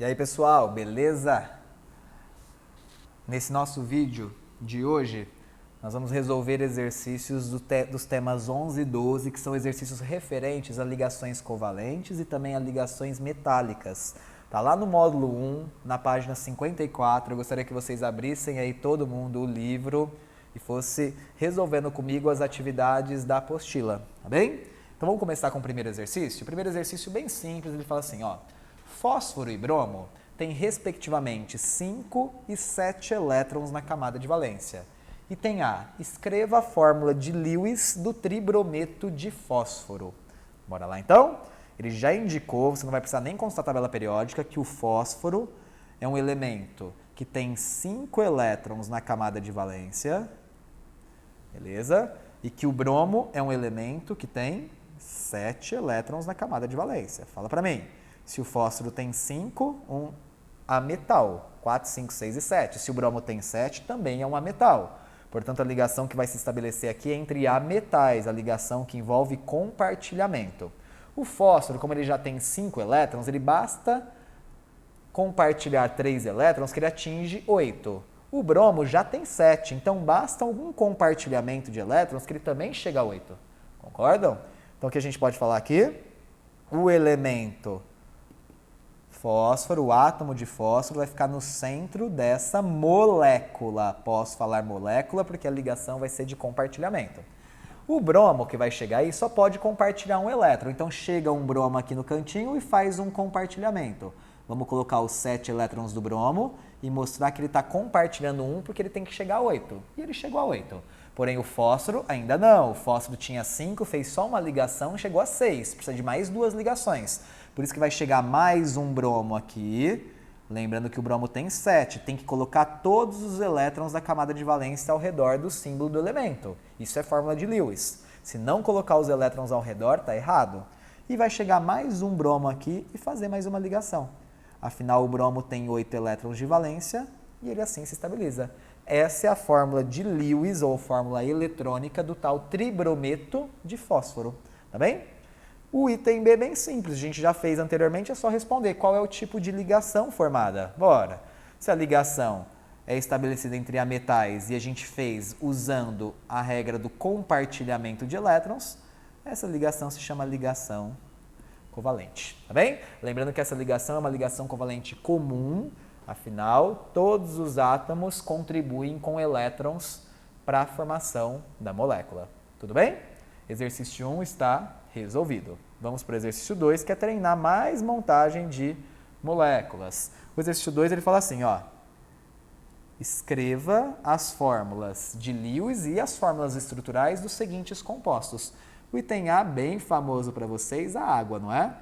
E aí pessoal, beleza? Nesse nosso vídeo de hoje, nós vamos resolver exercícios dos temas 11 e 12, que são exercícios referentes a ligações covalentes e também a ligações metálicas. Tá lá no módulo 1, na página 54, eu gostaria que vocês abrissem aí todo mundo o livro e fosse resolvendo comigo as atividades da apostila, tá bem? Então vamos começar com o primeiro exercício? O primeiro exercício bem simples, ele fala assim, ó. Fósforo e bromo têm respectivamente 5 e 7 elétrons na camada de valência. Item A. Escreva a fórmula de Lewis do tribrometo de fósforo. Bora lá então? Ele já indicou, você não vai precisar nem consultar a tabela periódica, que o fósforo é um elemento que tem 5 elétrons na camada de valência. Beleza? E que o bromo é um elemento que tem 7 elétrons na camada de valência. Fala pra mim. Se o fósforo tem 5, um ametal. 4, 5, 6 e 7. Se o bromo tem 7, também é um ametal. Portanto, a ligação que vai se estabelecer aqui é entre ametais, a ligação que envolve compartilhamento. O fósforo, como ele já tem 5 elétrons, ele basta compartilhar 3 elétrons que ele atinge 8. O bromo já tem 7, então basta algum compartilhamento de elétrons que ele também chega a 8. Concordam? Então, o que a gente pode falar aqui? O elemento fósforo, o átomo de fósforo, vai ficar no centro dessa molécula. Posso falar molécula porque a ligação vai ser de compartilhamento. O bromo que vai chegar aí só pode compartilhar um elétron. Então chega um bromo aqui no cantinho e faz um compartilhamento. Vamos colocar os 7 elétrons do bromo e mostrar que ele está compartilhando um porque ele tem que chegar a 8. E ele chegou a 8. Porém o fósforo ainda não. O fósforo tinha 5, fez só uma ligação e chegou a 6. Precisa de mais 2 ligações. Por isso que vai chegar mais um bromo aqui. Lembrando que o bromo tem 7. Tem que colocar todos os elétrons da camada de valência ao redor do símbolo do elemento. Isso é fórmula de Lewis. Se não colocar os elétrons ao redor, está errado. E vai chegar mais um bromo aqui e fazer mais uma ligação. Afinal, o bromo tem 8 elétrons de valência e ele assim se estabiliza. Essa é a fórmula de Lewis, ou fórmula eletrônica, do tal tribrometo de fósforo. Tá bem? O item B é bem simples, a gente já fez anteriormente, é só responder qual é o tipo de ligação formada. Bora! Se a ligação é estabelecida entre ametais e a gente fez usando a regra do compartilhamento de elétrons, essa ligação se chama ligação covalente, tá bem? Lembrando que essa ligação é uma ligação covalente comum, afinal, todos os átomos contribuem com elétrons para a formação da molécula. Tudo bem? Exercício 1 está resolvido. Vamos para o exercício 2, que é treinar mais montagem de moléculas. O exercício 2 ele fala assim, ó. Escreva as fórmulas de Lewis e as fórmulas estruturais dos seguintes compostos. O item A, bem famoso para vocês, a água, não é?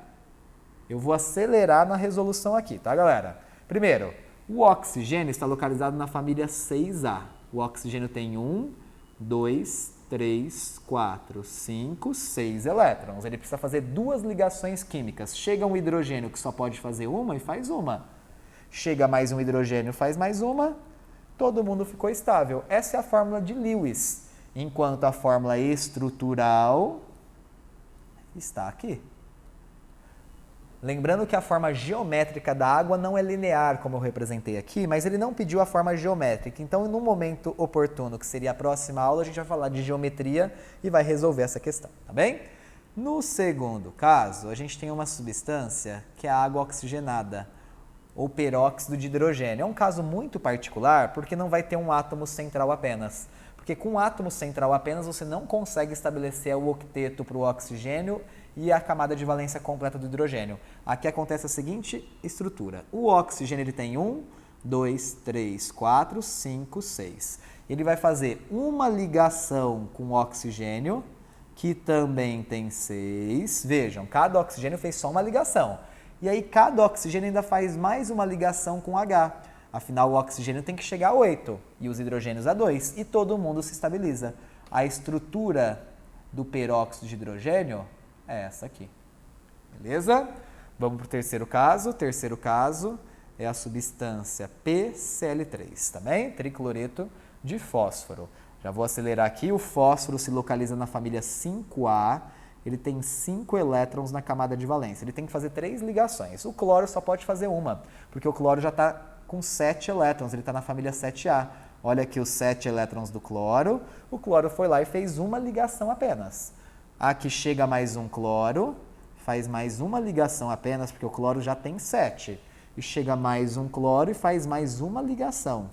Eu vou acelerar na resolução aqui, tá, galera? Primeiro, o oxigênio está localizado na família 6A. O oxigênio tem 1, 2, 3, 4, 5, 6 elétrons. Ele precisa fazer 2 ligações químicas. Chega um hidrogênio que só pode fazer uma e faz uma. Chega mais um hidrogênio, faz mais uma. Todo mundo ficou estável. Essa é a fórmula de Lewis. Enquanto a fórmula estrutural está aqui. Lembrando que a forma geométrica da água não é linear, como eu representei aqui, mas ele não pediu a forma geométrica. Então, no momento oportuno, que seria a próxima aula, a gente vai falar de geometria e vai resolver essa questão, tá bem? No segundo caso, a gente tem uma substância que é a água oxigenada, ou peróxido de hidrogênio. É um caso muito particular, porque não vai ter um átomo central apenas. Porque com um átomo central apenas, você não consegue estabelecer o octeto para o oxigênio e a camada de valência completa do hidrogênio. Aqui acontece a seguinte estrutura. O oxigênio ele tem 1, 2, 3, 4, 5, 6. Ele vai fazer uma ligação com o oxigênio, que também tem 6. Vejam, cada oxigênio fez só uma ligação. E aí cada oxigênio ainda faz mais uma ligação com H. Afinal, o oxigênio tem que chegar a 8 e os hidrogênios a 2 e todo mundo se estabiliza. A estrutura do peróxido de hidrogênio é essa aqui. Beleza? Vamos para o terceiro caso. O terceiro caso é a substância PCl3, tá bem? Tricloreto de fósforo. Já vou acelerar aqui. O fósforo se localiza na família 5A ele tem 5 elétrons na camada de valência. Ele tem que fazer 3 ligações. O cloro só pode fazer uma, porque o cloro já está com 7 elétrons, ele está na família 7A. Olha aqui os 7 elétrons do cloro. O cloro foi lá e fez uma ligação apenas. Aqui chega mais um cloro, faz mais uma ligação apenas, porque o cloro já tem 7. E chega mais um cloro e faz mais uma ligação.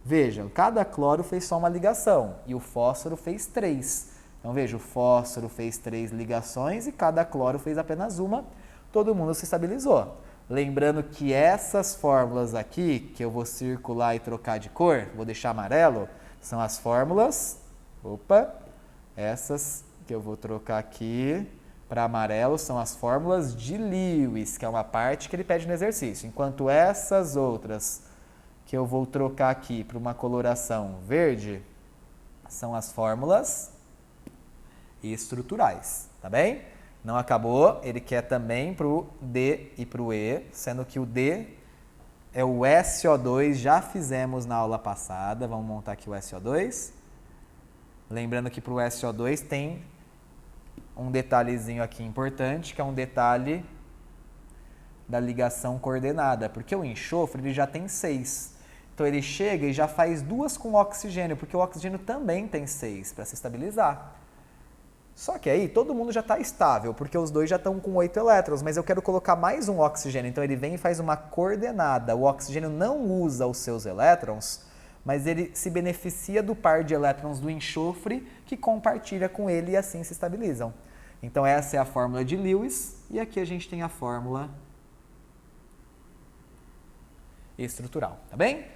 Vejam, cada cloro fez só uma ligação e o fósforo fez 3. Então veja, o fósforo fez 3 ligações e cada cloro fez apenas uma. Todo mundo se estabilizou. Lembrando que essas fórmulas aqui, que eu vou circular e trocar de cor, vou deixar amarelo, são as fórmulas, essas que eu vou trocar aqui para amarelo são as fórmulas de Lewis, que é uma parte que ele pede no exercício. Enquanto essas outras que eu vou trocar aqui para uma coloração verde, são as fórmulas estruturais, tá bem? Não acabou, ele quer também para o D e para o E, sendo que o D é o SO2, já fizemos na aula passada, vamos montar aqui o SO2. Lembrando que para o SO2 tem um detalhezinho aqui importante, que é um detalhe da ligação coordenada, porque o enxofre ele já tem 6. Então ele chega e já faz 2 com oxigênio, porque o oxigênio também tem 6 para se estabilizar. Só que aí todo mundo já está estável, porque os dois já estão com 8 elétrons, mas eu quero colocar mais um oxigênio, então ele vem e faz uma coordenada. O oxigênio não usa os seus elétrons, mas ele se beneficia do par de elétrons do enxofre que compartilha com ele e assim se estabilizam. Então essa é a fórmula de Lewis e aqui a gente tem a fórmula estrutural, tá bem?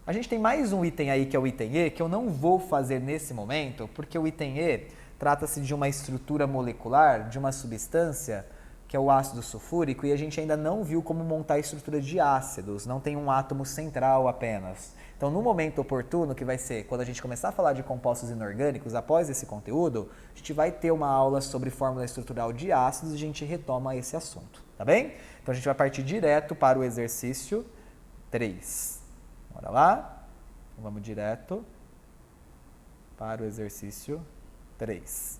A gente tem mais um item aí que é o item E, que eu não vou fazer nesse momento, porque o item E trata-se de uma estrutura molecular de uma substância, que é o ácido sulfúrico, e a gente ainda não viu como montar a estrutura de ácidos, não tem um átomo central apenas. Então, no momento oportuno, que vai ser quando a gente começar a falar de compostos inorgânicos, após esse conteúdo, a gente vai ter uma aula sobre fórmula estrutural de ácidos e a gente retoma esse assunto, tá bem? Então, a gente vai partir direto para o exercício 3. Bora lá? Então, vamos direto para o exercício 3.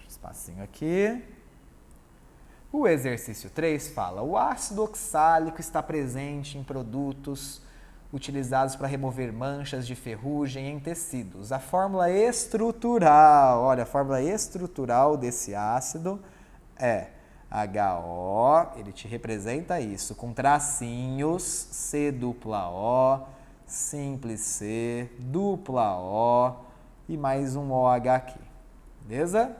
Espacinho aqui. O exercício 3 fala: o ácido oxálico está presente em produtos utilizados para remover manchas de ferrugem em tecidos. A fórmula estrutural, olha, a fórmula estrutural desse ácido é HO, ele te representa isso, com tracinhos, C dupla O, simples C, dupla O e mais um OH aqui, beleza?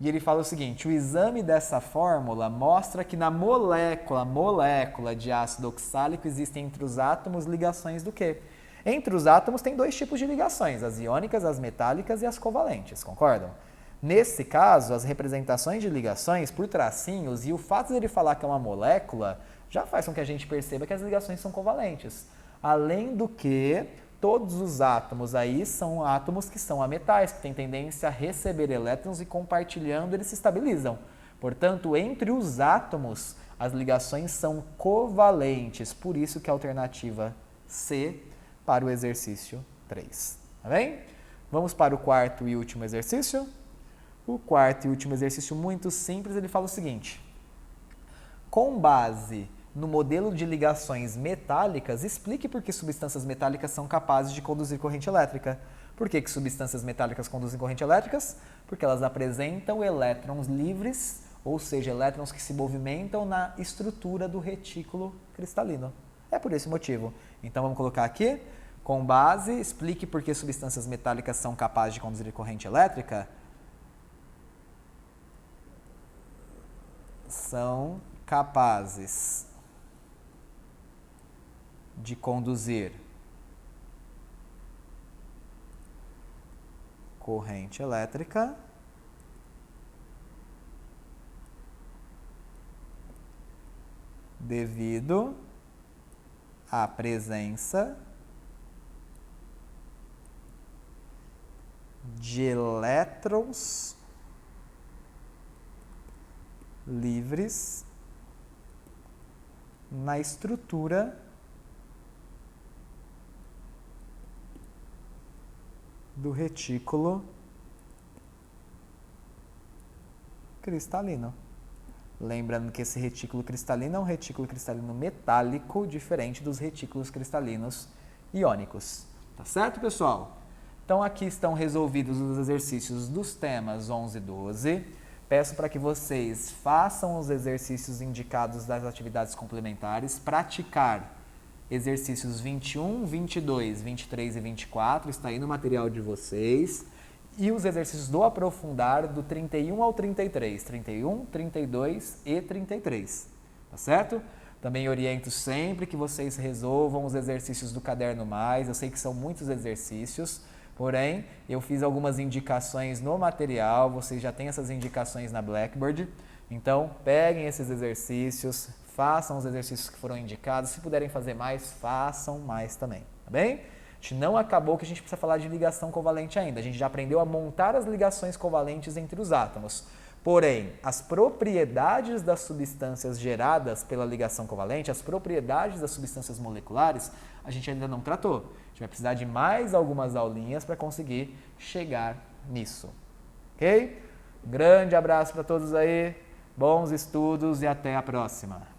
E ele fala o seguinte: o exame dessa fórmula mostra que na molécula de ácido oxálico existem entre os átomos ligações do quê? Entre os átomos tem 2 tipos de ligações, as iônicas, as metálicas e as covalentes, concordam? Nesse caso, as representações de ligações por tracinhos e o fato de ele falar que é uma molécula já faz com que a gente perceba que as ligações são covalentes. Além do que, todos os átomos aí são átomos que são ametais, que têm tendência a receber elétrons e compartilhando eles se estabilizam. Portanto, entre os átomos, as ligações são covalentes, por isso que a alternativa C para o exercício 3. Tá bem? Vamos para o quarto e último exercício. O quarto e último exercício, muito simples, ele fala o seguinte: com base no modelo de ligações metálicas, explique por que substâncias metálicas são capazes de conduzir corrente elétrica. Por que substâncias metálicas conduzem corrente elétricas? Porque elas apresentam elétrons livres, ou seja, elétrons que se movimentam na estrutura do retículo cristalino. É por esse motivo. Então vamos colocar aqui, com base, explique por que substâncias metálicas são capazes de conduzir corrente elétrica. São capazes de conduzir corrente elétrica devido à presença de elétrons livres na estrutura do retículo cristalino. Lembrando que esse retículo cristalino é um retículo cristalino metálico, diferente dos retículos cristalinos iônicos. Tá certo, pessoal? Então, aqui estão resolvidos os exercícios dos temas 11 e 12. Peço para que vocês façam os exercícios indicados das atividades complementares, praticar exercícios 21, 22, 23 e 24, está aí no material de vocês. E os exercícios do aprofundar do 31 ao 33, 31, 32 e 33, tá certo? Também oriento sempre que vocês resolvam os exercícios do Caderno Mais, eu sei que são muitos exercícios, porém eu fiz algumas indicações no material, vocês já têm essas indicações na Blackboard, então peguem esses exercícios, façam os exercícios que foram indicados, se puderem fazer mais, façam mais também, tá bem? A gente não acabou que a gente precisa falar de ligação covalente ainda. A gente já aprendeu a montar as ligações covalentes entre os átomos. Porém, as propriedades das substâncias geradas pela ligação covalente, as propriedades das substâncias moleculares, a gente ainda não tratou. A gente vai precisar de mais algumas aulinhas para conseguir chegar nisso. Ok? Grande abraço para todos aí, bons estudos e até a próxima.